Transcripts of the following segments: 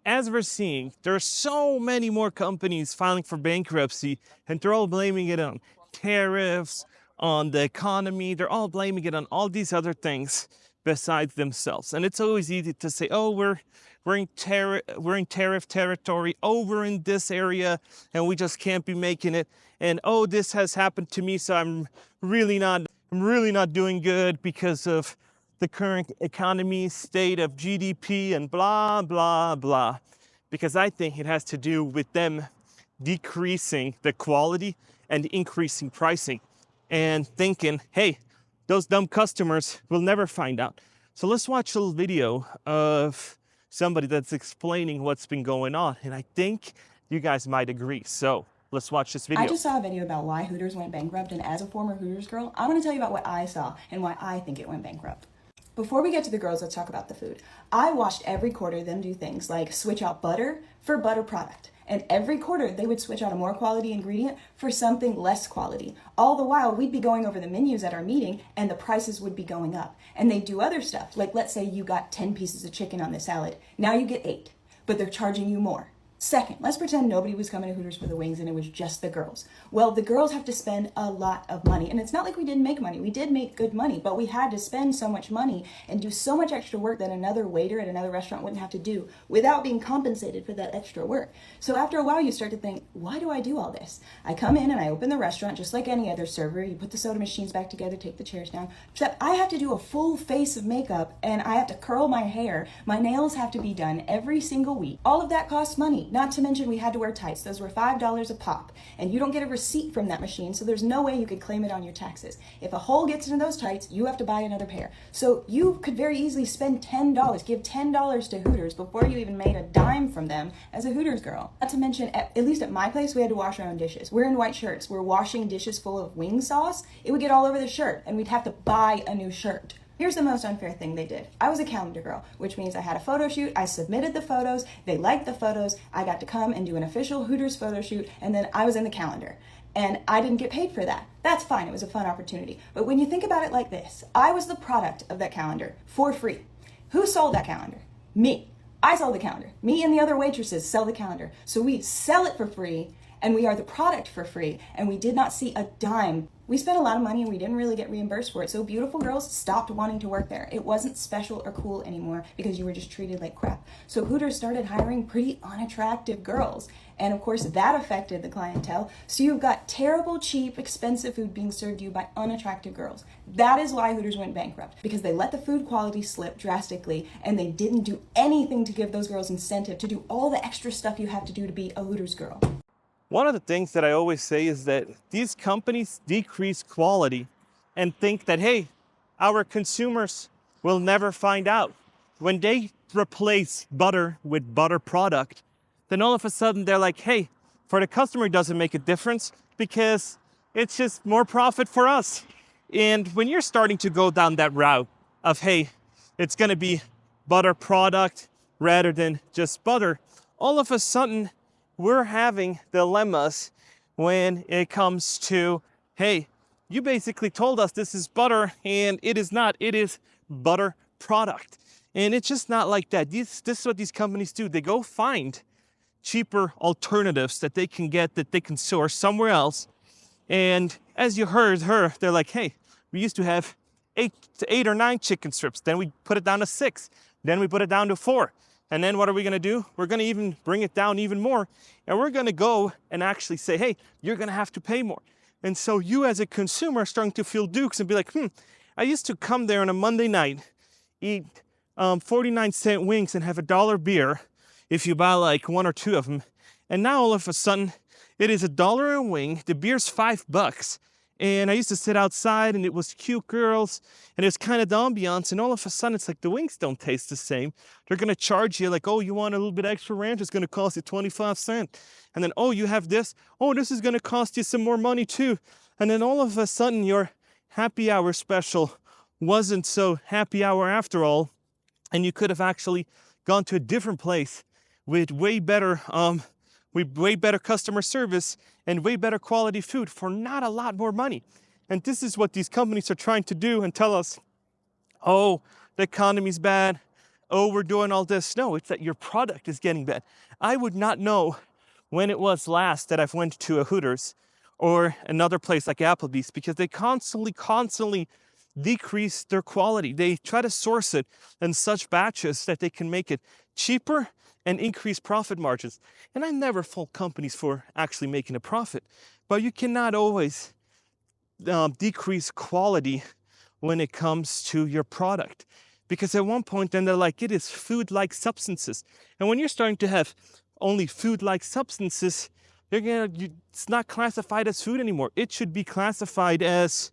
as we're seeing, there are so many more companies filing for bankruptcy, and they're all blaming it on tariffs, on the economy. They're all blaming it on all these other things besides themselves. And it's always easy to say, oh, we're in tariff territory over in this area, and we just can't be making it. And oh, this has happened to me, so I'm really not doing good because of the current economy, state of GDP, and blah, blah, blah. Because I think it has to do with them decreasing the quality and increasing pricing and thinking, hey, those dumb customers will never find out. So let's watch a little video of somebody that's explaining what's been going on. And I think you guys might agree. So let's watch this video. I just saw a video about why Hooters went bankrupt, and as a former Hooters girl, I'm going to tell you about what I saw and why I think it went bankrupt. Before we get to the girls, let's talk about the food. I watched every quarter them do things like switch out butter for butter product. And every quarter they would switch out a more quality ingredient for something less quality. All the while we'd be going over the menus at our meeting and the prices would be going up. And they'd do other stuff. Like let's say you got 10 pieces of chicken on the salad. Now you get 8, but they're charging you more. Second, let's pretend nobody was coming to Hooters for the wings and it was just the girls. Well, the girls have to spend a lot of money. And it's not like we didn't make money. We did make good money, but we had to spend so much money and do so much extra work that another waiter at another restaurant wouldn't have to do without being compensated for that extra work. So after a while, you start to think, why do I do all this? I come in and I open the restaurant just like any other server. You put the soda machines back together, take the chairs down. Except I have to do a full face of makeup and I have to curl my hair. My nails have to be done every single week. All of that costs money. Not to mention we had to wear tights. Those were $5 a pop. And you don't get a receipt from that machine, so there's no way you could claim it on your taxes. If a hole gets into those tights, you have to buy another pair. So you could very easily spend $10, give $10 to Hooters before you even made a dime from them as a Hooters girl. Not to mention, at least at my place, we had to wash our own dishes. We're in white shirts. We're washing dishes full of wing sauce. It would get all over the shirt, and we'd have to buy a new shirt. Here's the most unfair thing they did. I was a calendar girl, which means I had a photo shoot, I submitted the photos, they liked the photos, I got to come and do an official Hooters photo shoot, and then I was in the calendar. And I didn't get paid for that. That's fine, it was a fun opportunity. But when you think about it like this, I was the product of that calendar for free. Who sold that calendar? Me. I sold the calendar. Me and the other waitresses sell the calendar. So we sell it for free, and we are the product for free, and we did not see a dime. We spent a lot of money and we didn't really get reimbursed for it, so beautiful girls stopped wanting to work there. It wasn't special or cool anymore because you were just treated like crap. So Hooters started hiring pretty unattractive girls, and of course that affected the clientele. So you've got terrible, cheap, expensive food being served to you by unattractive girls. That is why Hooters went bankrupt, because they let the food quality slip drastically and they didn't do anything to give those girls incentive to do all the extra stuff you have to do to be a Hooters girl. One of the things that I always say is that these companies decrease quality and think that, hey, our consumers will never find out. When they replace butter with butter product, then all of a sudden they're like, hey, for the customer it doesn't make a difference because it's just more profit for us. And when you're starting to go down that route of, hey, it's gonna be butter product rather than just butter, all of a sudden we're having dilemmas when it comes to, hey, you basically told us this is butter and it is not, it is butter product. And it's just not like that. This is what these companies do. They go find cheaper alternatives that they can get, that they can source somewhere else. And as you heard her, they're like, hey, we used to have eight or 9 chicken strips. Then we put it down to 6. Then we put it down to 4. And then what are we gonna do? We're gonna even bring it down even more. And we're gonna go and actually say, hey, you're gonna have to pay more. And so you as a consumer are starting to feel dukes and be like, I used to come there on a Monday night, eat 49-cent wings and have $1 beer if you buy like 1 or 2 of them. And now all of a sudden, it is $1 a wing, the beer's $5. And I used to sit outside and it was cute girls and it was kind of the ambiance, and all of a sudden it's like the wings don't taste the same. They're gonna charge you like, oh, you want a little bit extra ranch? It's gonna cost you 25 cents. And then, oh, you have this? Oh, this is gonna cost you some more money too. And then all of a sudden your happy hour special wasn't so happy hour after all, and you could have actually gone to a different place with way better customer service and way better quality food for not a lot more money. And this is what these companies are trying to do and tell us, oh, the economy's bad, oh, we're doing all this. No, it's that your product is getting bad. I would not know when it was last that I've went to a Hooters or another place like Applebee's, because they constantly decrease their quality. They try to source it in such batches that they can make it cheaper and increase profit margins. And I never fault companies for actually making a profit, but you cannot always decrease quality when it comes to your product. Because at one point, then they're like, it is food-like substances. And when you're starting to have only food-like substances, it's not classified as food anymore. It should be classified as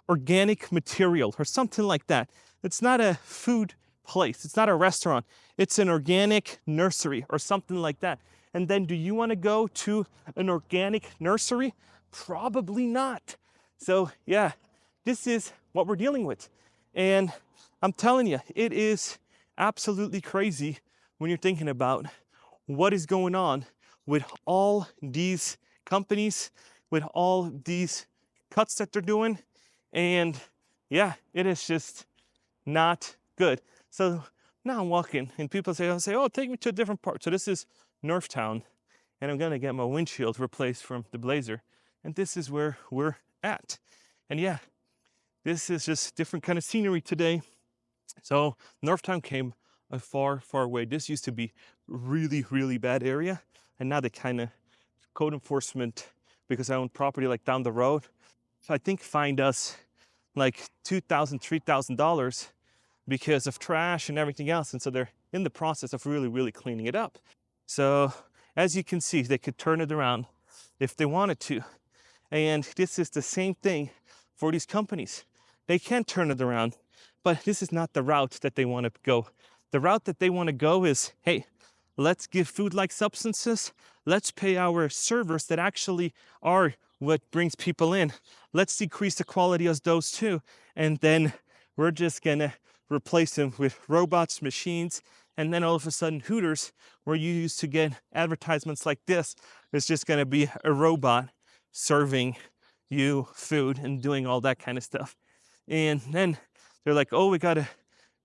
organic material or something like that. It's not a food place. It's not a restaurant. It's an organic nursery or something like that. And then do you want to go to an organic nursery? Probably not. So yeah, this is what we're dealing with. And I'm telling you, it is absolutely crazy when you're thinking about what is going on with all these companies, with all these cuts that they're doing. And yeah, it is just not good. So now I'm walking and people say, oh, take me to a different part. So this is Northtown, and I'm gonna get my windshield replaced from the Blazer. And this is where we're at. And yeah, this is just different kind of scenery today. So Northtown came a far way. This used to be really bad area, and now they kind of code enforcement, because I own property like down the road, so I think fined us like $2,000, $3,000 because of trash and everything else. And so they're in the process of really cleaning it up. So as you can see, they could turn it around if they wanted to. And this is the same thing for these companies. They can turn it around, but this is not the route that they want to go. The route that they want to go is, hey, let's give food-like substances. Let's pay our servers that actually are what brings people in. Let's decrease the quality of those too. And then we're just gonna replace them with robots, machines, and then all of a sudden Hooters, where you used to get advertisements like this, is just gonna be a robot serving you food and doing all that kind of stuff. And then they're like, oh, we gotta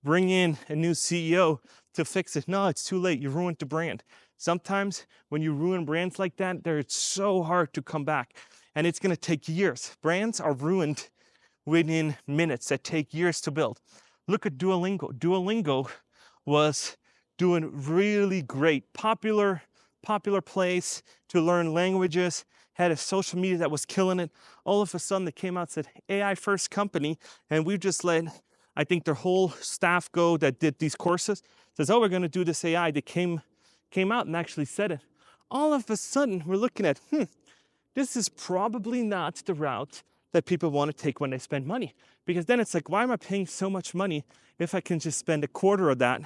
bring in a new CEO to fix it. No, it's too late. You ruined the brand. Sometimes when you ruin brands like that, it's so hard to come back, and it's gonna take years. Brands are ruined within minutes that take years to build. Look at Duolingo. Duolingo was doing really great, popular place to learn languages, had a social media that was killing it. All of a sudden they came out and said, AI first company, and we've just let, I think, their whole staff go that did these courses, says, oh, we're gonna do this AI. They came out and actually said it. All of a sudden we're looking at, this is probably not the route that people want to take when they spend money. Because then it's like, why am I paying so much money if I can just spend a quarter of that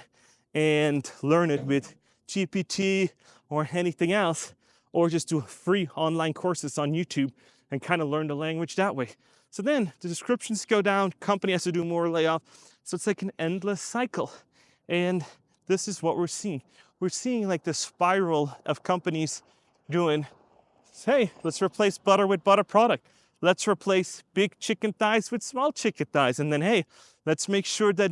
and learn it with GPT or anything else, or just do free online courses on YouTube and kind of learn the language that way. So then the descriptions go down, company has to do more layoff. So it's like an endless cycle. And this is what we're seeing. We're seeing like the spiral of companies doing, hey, let's replace butter with butter product. Let's replace big chicken thighs with small chicken thighs. And then, hey, let's make sure that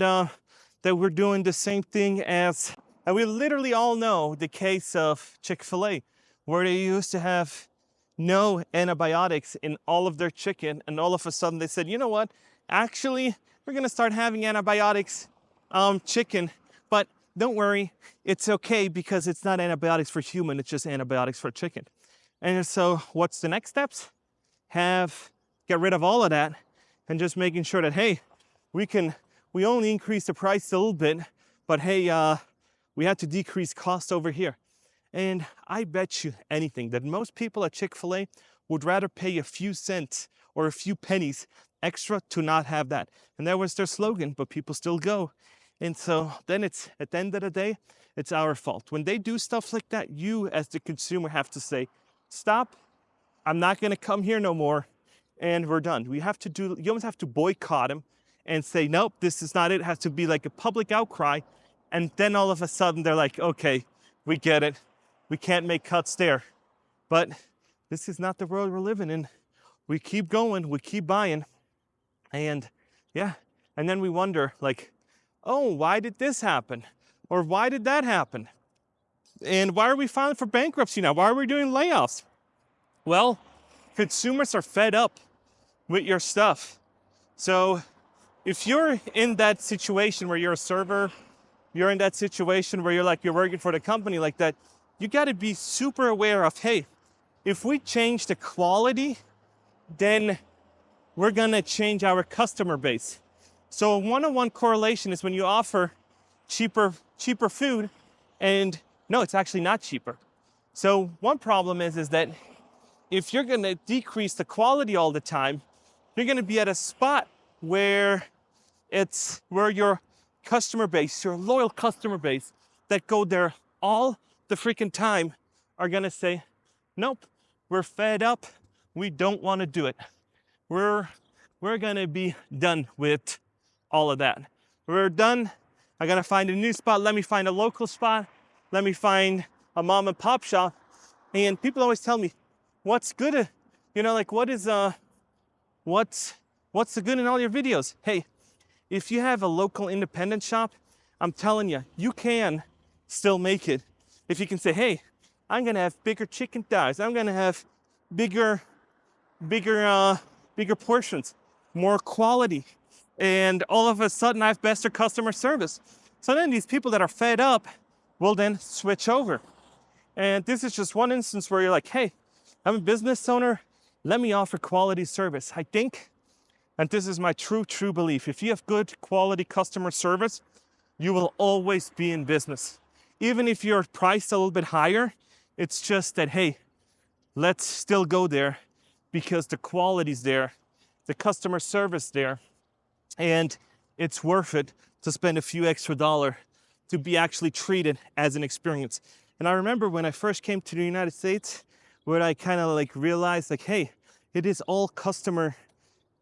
that we're doing the same thing as, and we literally all know the case of Chick-fil-A, where they used to have no antibiotics in all of their chicken, and all of a sudden they said, you know what, actually, we're gonna start having antibiotics chicken, but don't worry, it's okay because it's not antibiotics for human, it's just antibiotics for chicken. And so what's the next steps? Get rid of all of that and just making sure that, hey, we only increase the price a little bit, but hey, we have to decrease cost over here. And I bet you anything that most people at Chick-fil-A would rather pay a few cents or a few pennies extra to not have that. And that was their slogan, but people still go. And so then it's, at the end of the day, it's our fault. When they do stuff like that, you as the consumer have to say, stop, I'm not gonna come here no more, and we're done. You almost have to boycott them and say, nope, this is not it. It has to be like a public outcry. And then all of a sudden they're like, okay, we get it. We can't make cuts there. But this is not the world we're living in. We keep going, we keep buying. And yeah, and then we wonder like, oh, why did this happen? Or why did that happen? And why are we filing for bankruptcy now? Why are we doing layoffs? Well, consumers are fed up with your stuff. So if you're in that situation where you're a server, you're in that situation where you're working for the company like that, you got to be super aware of, hey, if we change the quality, then we're going to change our customer base. So a one-on-one correlation is when you offer cheaper food, and no, it's actually not cheaper. So one problem is that if you're going to decrease the quality all the time, you're going to be at a spot where your customer base, your loyal customer base that go there all the freaking time are going to say, nope, we're fed up. We don't want to do it. We're going to be done with all of that. We're done. I got to find a new spot. Let me find a local spot. Let me find a mom and pop shop. And people always tell me, what's good? What's the good in all your videos? Hey, if you have a local independent shop, I'm telling you, you can still make it. If you can say, hey, I'm gonna have bigger chicken thighs. I'm gonna have bigger portions, more quality. And all of a sudden I have better customer service. So then these people that are fed up will then switch over. And this is just one instance where you're like, hey, I'm a business owner. Let me offer quality service. I think, and this is my true belief, if you have good quality customer service, you will always be in business. Even if you're priced a little bit higher, it's just that, hey, let's still go there because the quality's there, the customer service there, and it's worth it to spend a few extra dollars to be actually treated as an experience. And I remember when I first came to the United States, where I kind of like realized like, hey, it is all customer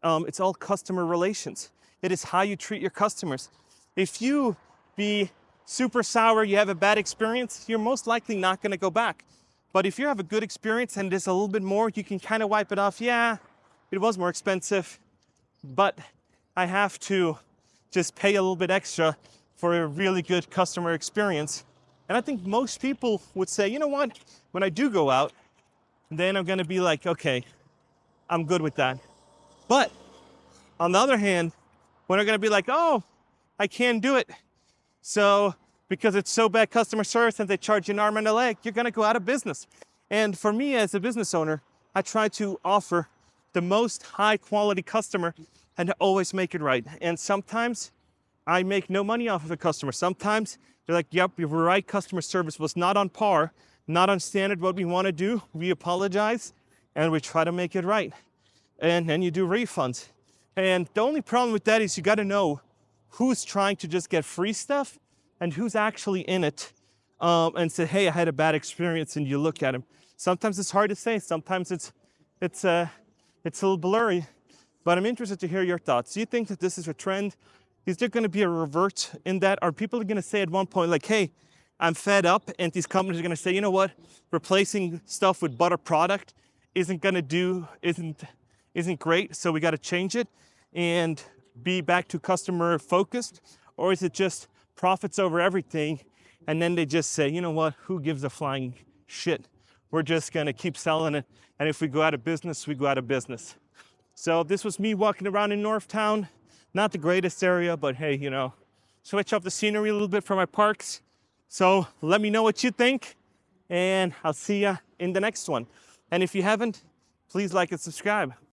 relations. It is how you treat your customers. If you be super sour, you have a bad experience, you're most likely not going to go back. But if you have a good experience and there's a little bit more, you can kind of wipe it off. Yeah, it was more expensive, but I have to just pay a little bit extra for a really good customer experience. And I think most people would say, you know what, when I do go out, then I'm going to be like, okay, I'm good with that. But on the other hand, when they're going to be like, oh, I can't do it. So because it's so bad customer service and they charge you an arm and a leg, you're going to go out of business. And for me as a business owner, I try to offer the most high quality customer and to always make it right. And sometimes I make no money off of the customer. Sometimes they're like, yep, you're right, customer service was not on par, not on standard what we want to do. We apologize and we try to make it right. And then you do refunds. And the only problem with that is you got to know who's trying to just get free stuff and who's actually in it and say, hey, I had a bad experience, and you look at them. Sometimes it's hard to say. Sometimes it's a little blurry. But I'm interested to hear your thoughts. Do you think that this is a trend? Is there going to be a revert in that? Are people going to say at one point, like, hey, I'm fed up, and these companies are going to say, you know what, replacing stuff with butter product isn't great, so we got to change it and be back to customer focused? Or is it just profits over everything, and then they just say, you know what, who gives a flying shit? We're just going to keep selling it, and if we go out of business, we go out of business. So this was me walking around in Northtown. Not the greatest area, but hey, you know, switch up the scenery a little bit for my parks. So let me know what you think, and I'll see ya in the next one. And if you haven't, please like and subscribe.